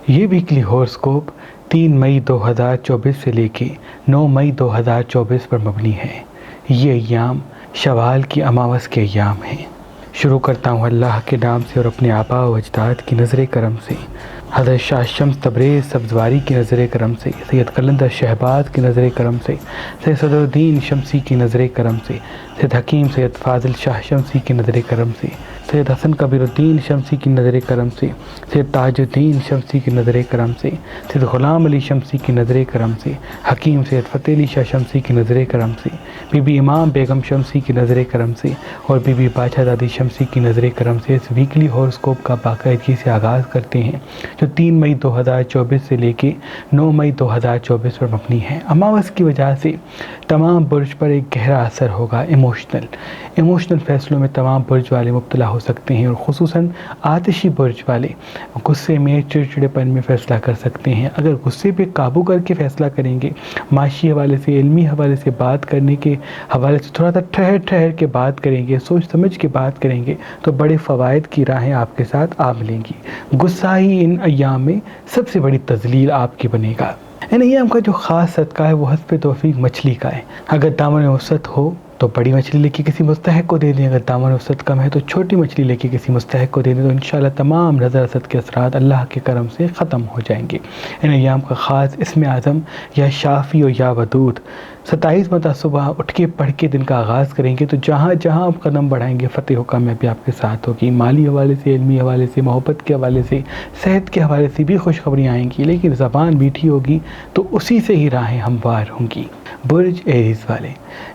یہ ویکلی ہورسکوپ 3 مئی 2024 سے لے کے 9 مئی 2024 پر مبنی ہے۔ یہ ایام شوال کی اماوس کے ایام ہیں۔ شروع کرتا ہوں اللہ کے نام سے اور اپنے آباء و اجداد کی نظر کرم سے، حضرت شاہ شمس تبریز سبزواری کی نظر کرم سے، سید قلندر شہباز کی نظر کرم سے، سید صدر الدین شمسی کی نظر کرم سے، سید حکیم سید فاضل شاہ شمسی کی نظر کرم سے، سید حسن کبیر الدین شمسی کی نظر کرم سے، سید تاج الدین شمسی کی نظر کرم سے، سید غلام علی شمسی کی نظر کرم سے، حکیم سید فتح علی شاہ شمسی کی نظر کرم سے، بی بی امام بیگم شمسی کی نظر کرم سے اور بی بی باچا دادی شمسی کی نظر کرم سے اس ویکلی ہورسکوپ کا باقاعدگی سے آغاز کرتے ہیں، جو 3 مئی 2024 سے لے کے 9 مئی 2024 پر مبنی ہے۔ اماوس کی وجہ سے تمام برج پر ایک گہرا اثر ہوگا، ایموشنل فیصلوں میں تمام برج والے مبتلا ہو سکتے ہیں، اور خصوصاً آتشی برج والے غصے میں، چڑچڑے پن میں فیصلہ کر سکتے ہیں۔ اگر غصے پہ قابو کر کے فیصلہ کریں گے، معاشی حوالے سے، علمی حوالے سے، بات کرنے کے حوالے سے تھوڑا سا ٹھہر کے بات کریں گے، سوچ سمجھ کے بات کریں گے، تو بڑے فوائد کی راہیں آپ کے ساتھ آ ملیں گی۔ غصہ ہی ان ایام میں سب سے بڑی تذلیل آپ کی بنے گا۔ ان ایام کا جو خاص صدقہ ہے وہ حسب توفیق مچھلی کا ہے۔ اگر دامن وسعت ہو تو بڑی مچھلی لے کے کسی مستحق کو دے دیں، اگر دامن وسعت کم ہے تو چھوٹی مچھلی لے کے کسی مستحق کو دے دیں، تو انشاءاللہ تمام نظر اثر کے اثرات اللہ کے کرم سے ختم ہو جائیں گے۔ ان ایام کا خاص اسم اعظم یا شافی و یا ودود 27 مرتبہ صبح اٹھ کے پڑھ کے دن کا آغاز کریں گے، تو جہاں جہاں آپ قدم بڑھائیں گے فتح و کامیابی آپ کے ساتھ ہوگی۔ مالی حوالے سے، علمی حوالے سے، محبت کے حوالے سے، صحت کے حوالے سے بھی خوشخبریاں آئیں گی، لیکن زبان میٹھی ہوگی تو اسی سے ہی راہیں ہموار ہوں گی۔ برج ایریز والے،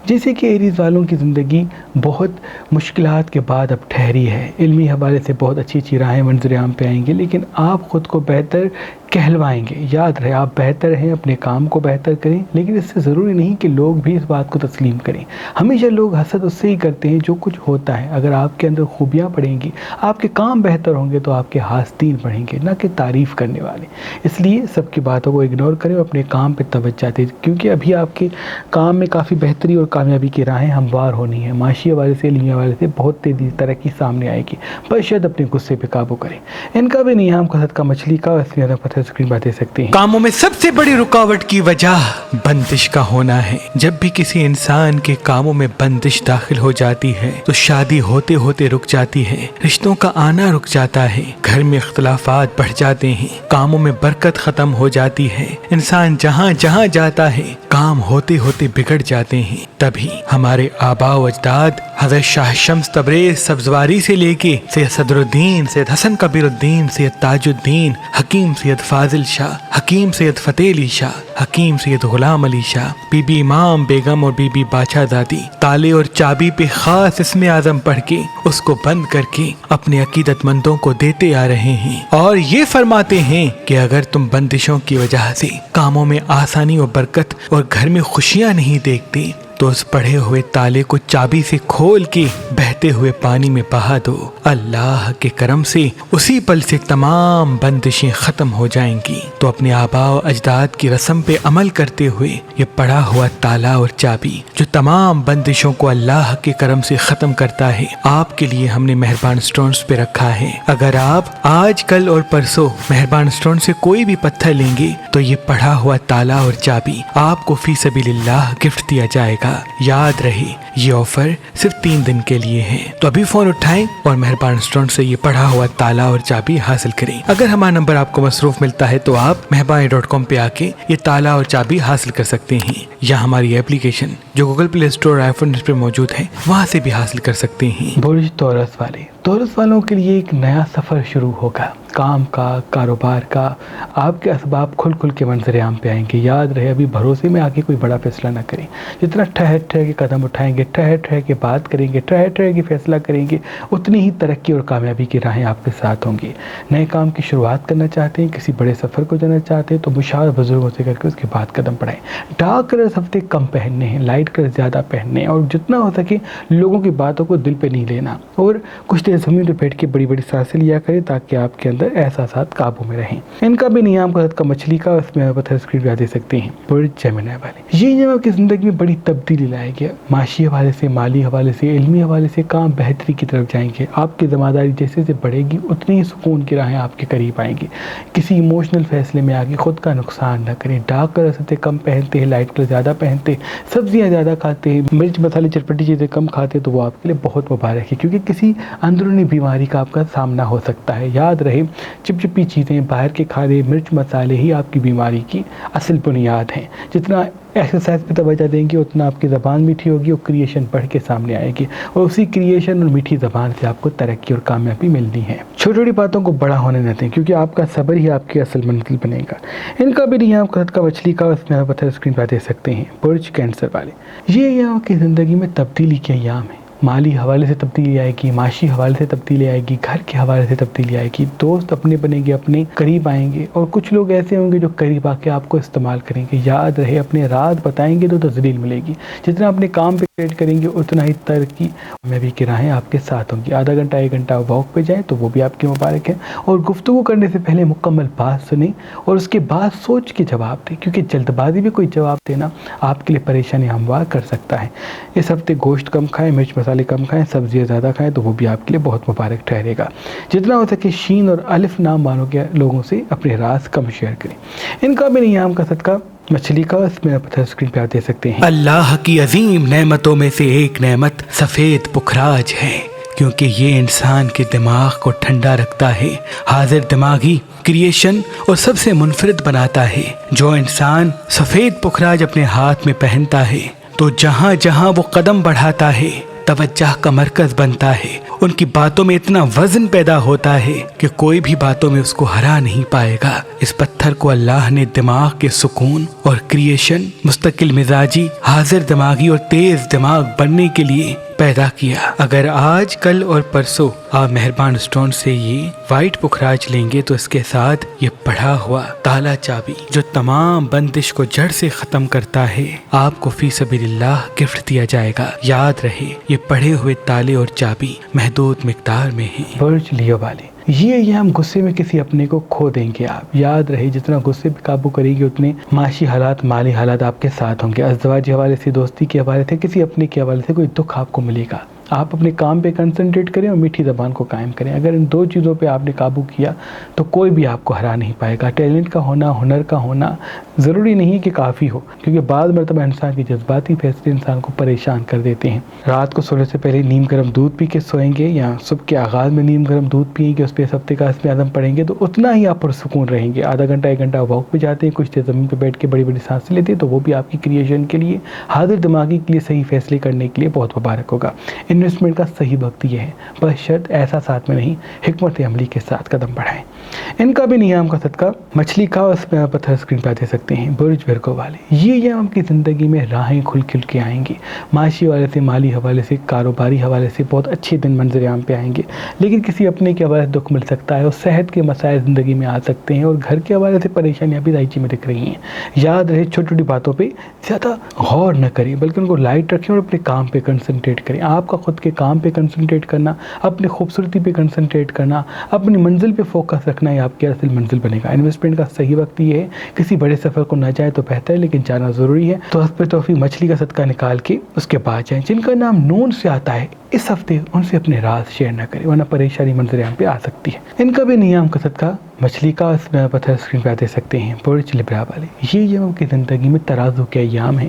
جیسے کہ ایریز والوں کی زندگی بہت مشکلات کے بعد اب ٹھہری ہے، علمی حوالے سے بہت اچھی راہیں منظر عام پہ آئیں گے، لیکن آپ خود کو بہتر کہلوائیں گے۔ یاد رہے، آپ بہتر ہیں، اپنے کام کو بہتر کریں، لیکن اس سے ضروری نہیں کہ لوگ بھی اس بات کو تسلیم کریں۔ ہمیشہ لوگ حسد اس سے ہی کرتے ہیں جو کچھ ہوتا ہے۔ اگر آپ کے اندر خوبیاں پڑیں گی، آپ کے کام بہتر ہوں گے، تو آپ کے حاسدین بڑھیں گے، نہ کہ تعریف کرنے والے۔ اس لیے سب کی باتوں کو اگنور کریں اور اپنے کام پہ توجہ دیں، کیونکہ ابھی آپ کے کام میں کافی بہتری اور کامیابی کی راہیں ہموار ہونی ہیں۔ معاشی حوالے سے، علمی حوالے سے بہت تیزی ترقی سامنے آئے گی، بس شاید اپنے غصے پہ قابو کریں۔ ان کا بھی نیام کا صدقہ مچھلی کا، اس لیے پتہ اسکرین پر دے سکتے ہیں۔ کاموں میں سب سے بڑی رکاوٹ کی وجہ بندش کا ہونا ہے۔ جب بھی کسی انسان کے کاموں میں بندش داخل ہو جاتی ہے تو شادی ہوتے ہوتے رک جاتی ہے، رشتوں کا آنا رک جاتا ہے، گھر میں اختلافات بڑھ جاتے ہیں، کاموں میں برکت ختم ہو جاتی ہے، انسان جہاں جہاں جاتا ہے کام ہوتے ہوتے بگڑ جاتے ہیں۔ تبھی ہمارے آباء و اجداد حضرت شاہ شمس تبریز سبزواری سے لے کے سید صدر الدین، سید حسن کبیر الدین، سید تاج الدین، حکیم سید فاضل شاہ، حکیم سید فتح علی شاہ، حکیم سید غلام علی شاہ، بی بی امام بیگم اور بی بی باچا دادی تالے اور چابی پہ خاص اسم اعظم پڑھ کے اس کو بند کر کے اپنے عقیدت مندوں کو دیتے آ رہے ہیں، اور یہ فرماتے ہیں کہ اگر تم بندشوں کی وجہ سے کاموں میں آسانی و برکت اور گھر میں خوشیاں نہیں دیکھتے تو اس پڑھے ہوئے تالے کو چابی سے کھول کے بہتے ہوئے پانی میں بہا دو، اللہ کے کرم سے اسی پل سے تمام بندشیں ختم ہو جائیں گی۔ تو اپنے آباء و اجداد کی رسم پہ عمل کرتے ہوئے یہ پڑھا ہوا تالا اور چابی جو تمام بندشوں کو اللہ کے کرم سے ختم کرتا ہے، آپ کے لیے ہم نے مہربان سٹونز پہ رکھا ہے۔ اگر آپ آج، کل اور پرسوں مہربان سٹون سے کوئی بھی پتھر لیں گے تو یہ پڑھا ہوا تالا اور چابی آپ کو فی سبیل اللہ گفٹ دیا جائے گا۔ یاد رہے، یہ آفر صرف 3 دن کے لیے ہے، تو ابھی فون اٹھائیں اور مہربان سٹون سے یہ پڑھا ہوا تالا اور چابی حاصل کریں۔ اگر ہمارا نمبر آپ کو مصروف ملتا ہے تو آپ مہربانی.com پہ آ کے یہ تالا اور چابی حاصل کر سکتے ہیں، یا ہماری ایپلیکیشن جو گوگل پلے اسٹور اور آئی فون پہ موجود ہے وہاں سے بھی حاصل کر سکتے ہیں۔ برج تورس والے، تورس والوں کے لیے ایک نیا سفر شروع ہوگا، کام کا، کاروبار کا، آپ کے اسباب کھل کھل کے منظر عام پہ آئیں گے۔ یاد رہے، ابھی بھروسے میں آگے کوئی بڑا فیصلہ نہ کریں، جتنا ٹھہر کے قدم اٹھائیں گے، ٹھہر کے بات کریں گے، ٹھہر کے فیصلہ کریں گے، اتنی ہی ترقی اور کامیابی کی راہیں آپ کے ساتھ ہوں گی۔ نئے کام کی شروعات کرنا چاہتے ہیں، کسی بڑے سفر کو جانا چاہتے ہیں تو مشاور بزرگوں سے کر کے اس کے بعد قدم بڑھائیں۔ ڈارک کلر ہفتے کم پہننے ہیں، لائٹ کلر زیادہ پہننے ہیں، اور جتنا ہو سکے لوگوں کی باتوں کو دل پہ نہیں لینا، اور کچھ دیر زمین پہ بیٹھ کے بڑی بڑی سانسیں لیا کریں تاکہ آپ کے اندر احساسات قابو میں رہیں۔ ان کا بھی نیام کا صدقہ مچھلی کا، اس میں آپ اسکرین پہ دے سکتے ہیں برج جیمنی والے۔ یہ نیام آپ کی زندگی میں بڑی تبدیلی لائے گا، معاشی حوالے سے، مالی حوالے سے، علمی حوالے سے کام بہتری کی طرف جائیں گے۔ آپ کی ذمہ داری جیسے سے بڑھے گی اتنی ہی سکون کی راہیں آپ کے قریب آئیں گی۔ کسی ایموشنل فیصلے میں آگے خود کا نقصان نہ کریں۔ ڈارک کلر سے کم پہنتے ہیں، لائٹ کلر زیادہ پہنتے ہیں، سبزیاں زیادہ کھاتے ہیں، مرچ مسالے چٹپٹی چیزیں کم کھاتے ہیں، تو وہ آپ کے لیے بہت مبارک ہے، کیونکہ کسی اندرونی بیماری کا آپ کا سامنا ہو سکتا ہے۔ یاد رہے چپچپی چیزیں، باہر کے کھانے، مرچ مسالے ہی آپ کی بیماری کی اصل بنیاد ہیں۔ جتنا ایکسرسائز پہ توجہ دیں گے اتنا آپ کی زبان میٹھی ہوگی اور کریشن بڑھ کے سامنے آئے گی، اور اسی کریشن اور میٹھی زبان سے آپ کو ترقی اور کامیابی ملنی ہے۔ چھوٹی چھوٹی باتوں کو بڑا ہونے نہ دیں، کیونکہ آپ کا صبر ہی آپ کی اصل منزل بنے گا۔ ان کا بھی نیام کا صدقہ مچھلی کا، اس میں آپ پتھر اسکرین پہ دے سکتے ہیں برج کینسر والے۔ یہ ایام کی زندگی میں تبدیلی کے ایام ہیں۔ مالی حوالے سے تبدیلی آئے گی، معاشی حوالے سے تبدیلی آئے گی، گھر کے حوالے سے تبدیلی آئے گی، دوست اپنے بنیں گے، اپنے قریب آئیں گے، اور کچھ لوگ ایسے ہوں گے جو قریب آ کے آپ کو استعمال کریں گے۔ یاد رہے اپنے راز بتائیں گے تو تذلیل ملے گی، جتنا اپنے کام پہ کریٹ کریں گے اتنا ہی ترقی کامیابی کی راہیں آپ کے ساتھ ہوں گی۔ آدھا گھنٹہ 1 گھنٹہ واک پہ جائیں تو وہ بھی آپ کے مبارک ہے، اور گفتگو کرنے سے پہلے مکمل بات سنیں اور اس کے بعد سوچ کے جواب دیں، کیونکہ جلد بازی میں کوئی جواب دینا آپ کے لیے پریشانی ہموار کر سکتا ہے۔ اس ہفتے گوشت کم کھائیں، مرچ مسالے کم کھائیں، سبزیاں زیادہ کھائیں، تو وہ بھی آپ کے لیے بہت مبارک ٹھہرے گا۔ جتنا ہو سکے شین اور الف نام والوں کے لوگوں سے اپنے راز کم شیئر کریں۔ ان کا بھی نیام کا صدقہ مچھلی کا، اس میں آپ اسکرین پہ دے سکتے ہیں۔ اللہ کی عظیم نعمتوں میں سے ایک نعمت سفید پخراج ہے، کیونکہ یہ انسان کے دماغ کو ٹھنڈا رکھتا ہے، حاضر دماغی، کریشن اور سب سے منفرد بناتا ہے۔ جو انسان سفید پخراج اپنے ہاتھ میں پہنتا ہے تو جہاں جہاں وہ قدم بڑھاتا ہے توجہ کا مرکز بنتا ہے۔ ان کی باتوں میں اتنا وزن پیدا ہوتا ہے کہ کوئی بھی باتوں میں اس کو ہرا نہیں پائے گا۔ اس پتھر کو اللہ نے دماغ کے سکون اور کریشن، مستقل مزاجی، حاضر دماغی اور تیز دماغ بننے کے لیے پیدا کیا۔ اگر آج، کل اور پرسوں آپ مہربان اسٹون سے یہ وائٹ پخراج لیں گے تو اس کے ساتھ یہ پڑھا ہوا تالا چابی جو تمام بندش کو جڑ سے ختم کرتا ہے آپ کو فی سبیل اللہ گفٹ دیا جائے گا۔ یاد رہے یہ پڑھے ہوئے تالے اور چابی محدود مقدار میں ہیں۔ برج لیو والے، یہ ہم غصے میں کسی اپنے کو کھو دیں گے۔ آپ یاد رہے جتنا غصے پہ قابو کریں گے اتنے معاشی حالات، مالی حالات آپ کے ساتھ ہوں گے۔ ازدواجی حوالے سے، دوستی کے حوالے سے، کسی اپنے کے حوالے سے کوئی دکھ آپ کو ملے گا۔ آپ اپنے کام پہ کنسنٹریٹ کریں اور میٹھی زبان کو قائم کریں۔ اگر ان 2 چیزوں پہ آپ نے قابو کیا تو کوئی بھی آپ کو ہرا نہیں پائے گا۔ ٹیلنٹ کا ہونا، ہنر کا ہونا ضروری نہیں ہے کہ کافی ہو، کیونکہ بعض مرتبہ انسان کے جذباتی فیصلے انسان کو پریشان کر دیتے ہیں۔ رات کو سونے سے پہلے نیم گرم دودھ پی کے سوئیں گے، یا صبح کے آغاز میں نیم گرم دودھ پئیں گے، اس پہ اس ہفتے کا اسم اعظم پڑھیں گے تو اتنا ہی آپ پرسکون رہیں گے۔ آدھا گھنٹہ 1 گھنٹہ واک پہ جاتے ہیں، کچھ دیر زمین پہ بیٹھ کے بڑی بڑی سانسیں لیتے ہیں، تو وہ بھی آپ کی کریشن کے لیے، حاضر دماغی کے لیے، صحیح فیصلے کرنے کے لیے بہت مبارک ہوگا۔ انویسٹمنٹ کا صحیح وقت یہ ہے، بس شرط احساسات میں نہیں، حکمت عملی کے ساتھ قدم بڑھائیں۔ ان کا بھی نیام کا صدقہ مچھلی کا، اس میں آپ پتھر اسکرین پہ دے سکتے ہیں برج ورگو والے۔ یہ ایام کی زندگی میں راہیں کھل کھل کے آئیں گی، معاشی حوالے سے، مالی حوالے سے، کاروباری حوالے سے بہت اچھے دن منظر عام پہ آئیں گے، لیکن کسی اپنے کے حوالے سے دکھ مل سکتا ہے، اور صحت کے مسائل زندگی میں آ سکتے ہیں، اور گھر کے حوالے سے پریشانیاں بھی دائچی میں دکھ رہی ہیں۔ یاد رہے چھوٹی چھوٹی باتوں پہ زیادہ غور نہ کریں، بلکہ ان کو لائٹ رکھیں اور اپنے کام پہ کنسنٹریٹ کریں۔ آپ کا خود کے کام پہ کنسنٹریٹ کرنا، اپنی خوبصورتی پہ کنسنٹریٹ کرنا، اپنی منزل پہ فوکس رکھنا، یہ آپ کی اصل منزل بنے گا۔ انویسٹمنٹ کا صحیح وقت یہ ہے، کسی بڑے سفر کو نہ جائے تو بہتر ہے، لیکن جانا ضروری ہے تو حسب توفیق مچھلی کا صدقہ نکال کے اس کے بعد جائیں۔ جن کا نام نون سے آتا ہے اس ہفتے ان سے اپنے راز شیئر نہ کریں، ورنہ پریشانی منظر عام پہ آ سکتی ہے۔ ان کا بھی نیام کا صدقہ مچھلی کا، اس میں پتھر اسکرین پہ دے سکتے ہیں برج لبرا والے۔ یہ ایام کی زندگی میں ترازو کے ایام ہیں،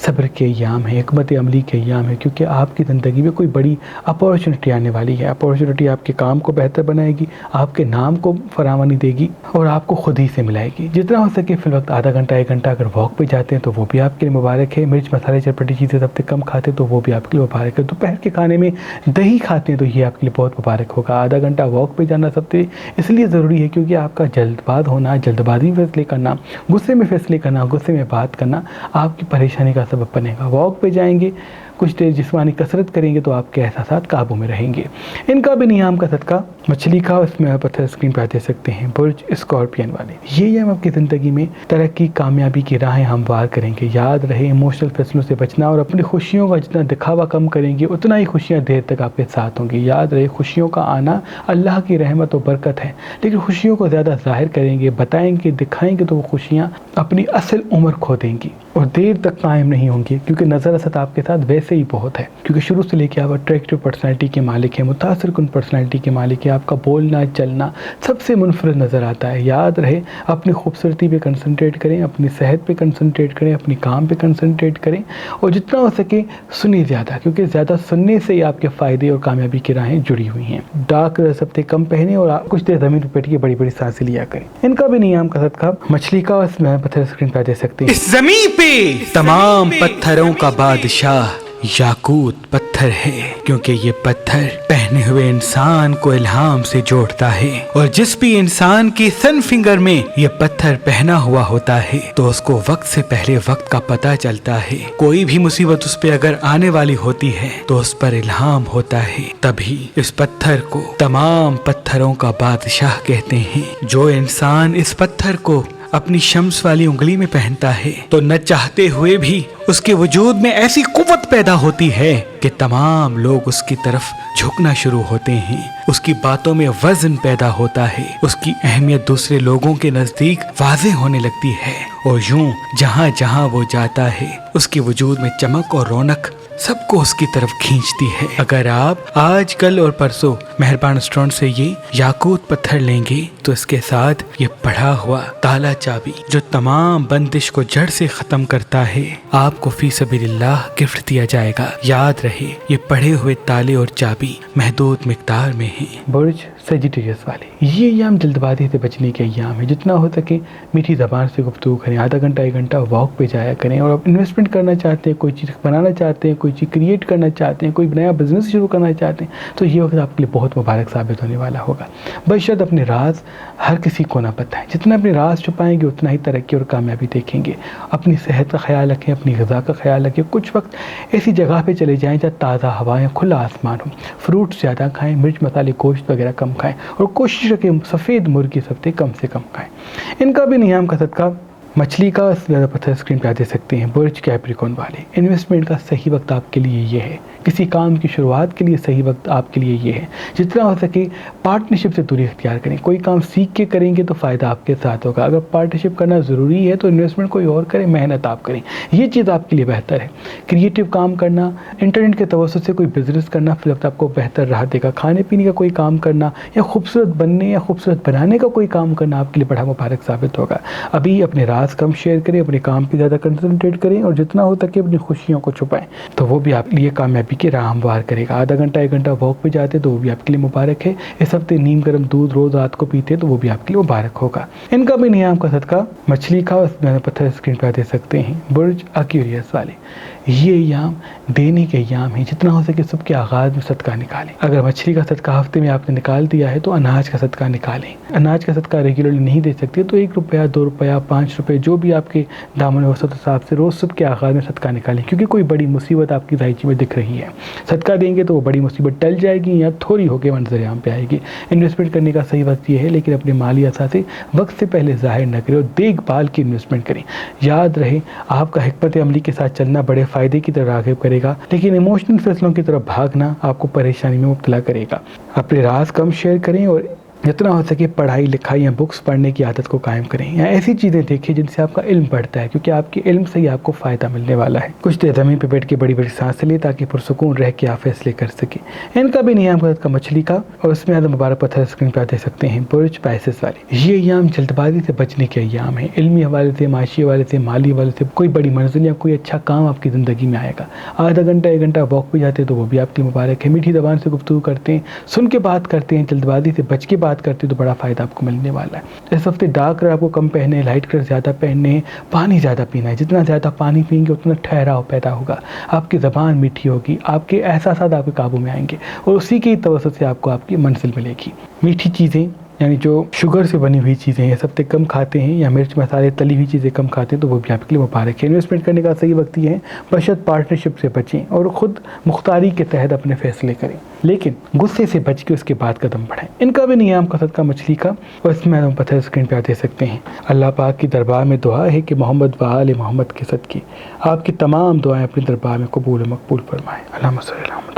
صبر کے ایام ہیں، حکمت عملی کے ایام ہیں، کیونکہ آپ کی زندگی میں کوئی بڑی اپارچونٹی آنے والی ہے۔ اپارچونٹی آپ کے کام کو بہتر بنائے گی، آپ کے نام کو فراوانی دے گی، اور آپ کو خود ہی سے ملائے گی۔ جتنا ہو سکے فی الوقت آدھا گھنٹہ 1 گھنٹہ اگر واک پہ جاتے ہیں تو وہ بھی آپ کے لیے مبارک ہے۔ مرچ مسالے چٹپٹی چیزیں سب سے کم کھاتے تو وہ بھی آپ کے لیے مبارک ہے۔ دوپہر کے کھانے میں دہی کھاتے ہیں تو یہ آپ کے لیے بہت مبارک ہوگا۔ آدھا گھنٹہ واک پہ جانا سب سے اس لیے ضروری ہے کیونکہ آپ کا جلد باز ہونا، جلد بازی میں فیصلے کرنا، غصے میں فیصلے کرنا، غصے میں بات کرنا آپ کی پریشانی کا سبب بنے گا۔ واک پہ جائیں گے، کچھ دیر جسمانی کثرت کریں گے تو آپ کے احساسات قابو میں رہیں گے۔ ان کا بھی ایام کا صدقہ مچھلی کا، اس میں پتھر اسکرین پہ دے سکتے ہیں، برج اسکارپین والے۔ یہ ایام آپ کی زندگی میں ترقی کامیابی کی راہیں ہموار کریں گے۔ یاد رہے ایموشنل فیصلوں سے بچنا، اور اپنی خوشیوں کا جتنا دکھاوا کم کریں گے اتنا ہی خوشیاں دیر تک آپ کے ساتھ ہوں گی۔ یاد رہے خوشیوں کا آنا اللہ کی رحمت و برکت ہے، لیکن خوشیوں کو زیادہ ظاہر کریں گے، بتائیں گے، دکھائیں گے تو وہ خوشیاں اپنی اصل عمر کھو دیں گی اور دیر تک قائم نہیں ہوں گی، کیونکہ نظر اثر آپ کے ساتھ ویسے ہی بہت ہے، کیونکہ شروع سے لے کے آپ اٹریکٹیو پرسنالٹی کے مالک ہیں، متاثر کن پرسنالٹی کے مالک ہیں، آپ کا بولنا چلنا سب سے منفرد نظر آتا ہے۔ یاد رہے اپنی خوبصورتی پہ کنسنٹریٹ کریں، اپنی صحت پہ کنسنٹریٹ کریں، اپنی کام پہ کنسنٹریٹ کریں، اور جتنا ہو سکے سنیں زیادہ، کیونکہ زیادہ سننے سے ہی آپ کے فائدے اور کامیابی کی راہیں جڑی ہوئی ہیں۔ ڈارک سبتے کم پہنے اور کچھ دیر زمین پہ بیٹھ کے بڑی بڑی سانسیں لیا کریں۔ ان کا بھی نیام کا صدقہ مچھلی کا، اس میں پتھر اسکرین پہ دے سکتے ہیں۔ اس زمین پہ تمام پتھروں کا بادشاہ یاقوت پتھر ہے، کیونکہ یہ پتھر پہنے ہوئے انسان کو الہام سے جوڑتا ہے، اور جس بھی انسان کی سن فنگر میں یہ پتھر پہنا ہوا ہوتا ہے تو اس کو وقت سے پہلے وقت کا پتہ چلتا ہے۔ کوئی بھی مصیبت اس پہ اگر آنے والی ہوتی ہے تو اس پر الہام ہوتا ہے، تبھی اس پتھر کو تمام پتھروں کا بادشاہ کہتے ہیں۔ جو انسان اس پتھر کو اپنی شمس والی انگلی میں پہنتا ہے تو نہ چاہتے ہوئے بھی اس کے وجود میں ایسی قوت پیدا ہوتی ہے کہ تمام لوگ اس کی طرف جھکنا شروع ہوتے ہیں، اس کی باتوں میں وزن پیدا ہوتا ہے، اس کی اہمیت دوسرے لوگوں کے نزدیک واضح ہونے لگتی ہے، اور یوں جہاں جہاں وہ جاتا ہے اس کے وجود میں چمک اور رونق سب کو اس کی طرف کھینچتی ہے۔ اگر آپ آج کل اور پرسوں مہربان اسٹون سے یہ یاقوت پتھر لیں گے تو اس کے ساتھ یہ پڑھا ہوا تالا چابی جو تمام بندش کو جڑ سے ختم کرتا ہے آپ کو فی سبیل اللہ گفٹ دیا جائے گا۔ یاد رہے یہ پڑھے ہوئے تالے اور چابی محدود مقدار میں ہیں۔ برج سیجیٹیریس والے، یہ ایام جلد بازی سے بچنے کے ایام ہے۔ جتنا ہو سکے میٹھی زبان سے گفتگو کریں، آدھا گھنٹہ 1 گھنٹہ واک پہ جایا کریں، اور آپ انویسٹمنٹ کرنا چاہتے ہیں، کوئی چیز بنانا چاہتے ہیں، کوئی چیز کریٹ کرنا چاہتے ہیں، کوئی نیا بزنس شروع کرنا چاہتے ہیں تو یہ وقت آپ کے لیے بہت مبارک ثابت ہونے والا ہوگا۔ بشرط اپنے راز ہر کسی کو نہ بتائیں، جتنا اپنے راز چھپائیں گے اتنا ہی ترقی اور کامیابی دیکھیں گے۔ اپنی صحت کا خیال رکھیں، اپنی غذا کا خیال رکھیں، کچھ وقت ایسی جگہ پہ چلے جائیں جہاں تازہ ہوائیں، کھلا آسمان ہو، فروٹ زیادہ کھائیں، مرچ مسالے گوشت وغیرہ کم کھائیں، اور کوشش رکھیں سفید مرغی سبزی کم سے کم کھائیں۔ ان کا بھی نیام کا صدقہ مچھلی کا، زیادہ پتھر اسکرین پہ دے سکتے ہیں۔ برج کیپریکون والے، انویسٹمنٹ کا صحیح وقت آپ کے لیے یہ ہے، کسی کام کی شروعات کے لیے صحیح وقت آپ کے لیے یہ ہے۔ جتنا ہو سکے پارٹنرشپ سے دوری اختیار کریں، کوئی کام سیکھ کے کریں گے تو فائدہ آپ کے ساتھ ہوگا۔ اگر پارٹنرشپ کرنا ضروری ہے تو انویسٹمنٹ کوئی اور کرے، محنت آپ کریں، یہ چیز آپ کے لیے بہتر ہے۔ کریٹو کام کرنا، انٹرنیٹ کے توسط سے کوئی بزنس کرنا فی الوقت آپ کو بہتر راہ دے گا۔ کھانے پینے کا کوئی کام کرنا یا خوبصورت بننے یا خوبصورت بنانے کا کوئی کام کرنا آپ کے لیے بڑا مبارک ثابت ہوگا۔ ابھی اپنے راز کم شیئر کریں، اپنے کام پہ زیادہ کنسنٹریٹ کریں، اور جتنا ہو سکے اپنی خوشیوں کو چھپائیں تو وہ بھی آپ کے لیے کامیابی کی راہ ہموار کرے گا۔ آدھا گھنٹہ 1 گھنٹہ واک پہ جاتے تو وہ بھی آپ کے لیے مبارک ہے۔ اس ہفتے نیم گرم دودھ روز رات کو پیتے تو وہ بھی آپ کے لیے مبارک ہوگا۔ ان کا بھی نیام کا صدقہ مچھلی کا، اس میں پتھر اسکرین پہ دے سکتے ہیں۔ برج اکیریس والے، یہ ایام دینے کے ایام ہیں، جتنا ہو سکے سب کے آغاز میں صدقہ نکالیں۔ اگر مچھلی کا صدقہ ہفتے میں آپ نے نکال دیا ہے تو اناج کا صدقہ نکالیں۔ اناج کا صدقہ ریگولرلی نہیں دے سکتے تو 1 روپیہ 2 روپیہ 5 روپے جو بھی آپ کے دامن وسط حساب سے روز صبح کے آغاز میں صدقہ نکالیں، کیونکہ کوئی بڑی مصیبت آپ کی ذائچی میں دکھ رہی ہے۔ صدقہ دیں گے تو وہ بڑی مصیبت ٹل جائے گی یا تھوڑی ہو کے منظر عام پہ آئے گی۔ انویسٹمنٹ کرنے کا صحیح وقت یہ ہے، لیکن اپنے مالی اثاثے وقت سے پہلے ظاہر نہ کریں اور دیکھ بھال کی انویسٹمنٹ کریں۔ یاد رہے آپ کا حکمت عملی کے ساتھ چلنا بڑے فائدے کی طرف راغب کرے گا، لیکن ایموشنل فیصلوں کی طرف بھاگنا آپ کو پریشانی میں مبتلا کرے گا۔ اپنے راز کم شیئر کریں اور جتنا ہو سکے پڑھائی لکھائی یا بکس پڑھنے کی عادت کو قائم کریں، یا ایسی چیزیں دیکھیں جن سے آپ کا علم بڑھتا ہے، کیونکہ آپ کے علم سے ہی آپ کو فائدہ ملنے والا ہے۔ کچھ دیر زمین پہ بیٹھ کے بڑی بڑی سانسیں لیں تاکہ پرسکون رہ کے آپ فیصلے کر سکیں۔ ان کا بھی نیام کا مچھلی کا، اور اس میں آدھا مبارک پتھر اسکرین پہ دے سکتے ہیں۔ برج پائسس والے، یہ ایام جلد بازی سے بچنے کے ایام ہیں۔ علمی حوالے سے، معاشی حوالے سے، مالی حوالے سے کوئی بڑی منزل یا کوئی اچھا کام آپ کی زندگی میں آئے گا۔ آدھا گھنٹہ 1 گھنٹہ واک پہ جاتے تو وہ بھی آپ کے مبارک ہے۔ میٹھی زبان سے گفتگو کرتے ہیں، سن کے بات کرتے ہیں، جلد بازی سے بچ کے بات کرتے ہیں تو بڑا فائدہ آپ کو ملنے والا ہے۔ اس ہفتے ڈارک کلر آپ کو کم پہنے، لائٹ کلر زیادہ پہننے، پانی زیادہ پینا ہے۔ جتنا زیادہ پانی پئیں گے اتنا ٹھہراؤ پیدا ہوگا، آپ کی زبان میٹھی ہوگی، آپ کے احساسات آپ کے قابو میں آئیں گے، اور اسی کے توسط سے آپ کو آپ کی منزل ملے گی۔ میٹھی چیزیں یعنی جو شوگر سے بنی ہوئی چیزیں ہیں، سب سے کم کھاتے ہیں یا مرچ مسالے تلی ہوئی چیزیں کم کھاتے ہیں، تو وہ بھی آپ کے لیے مبارک ہے۔ انویسٹمنٹ کرنے کا صحیح وقت یہ ہے، بشرط پارٹنرشپ سے بچیں اور خود مختاری کے تحت اپنے فیصلے کریں، لیکن غصے سے بچ کے اس کے بعد قدم بڑھائیں۔ ان کا بھی نیام کا صدقہ مچھلی کا، اور اس میں ہم پتہ اسکرین پہ دے سکتے ہیں۔ اللہ پاک کی دربار میں دعا ہے کہ محمد و آل محمد کے صدقے آپ کی تمام دعائیں اپنے دربار میں قبول و مقبول فرمائیں۔ اللہم صلی علی محمد۔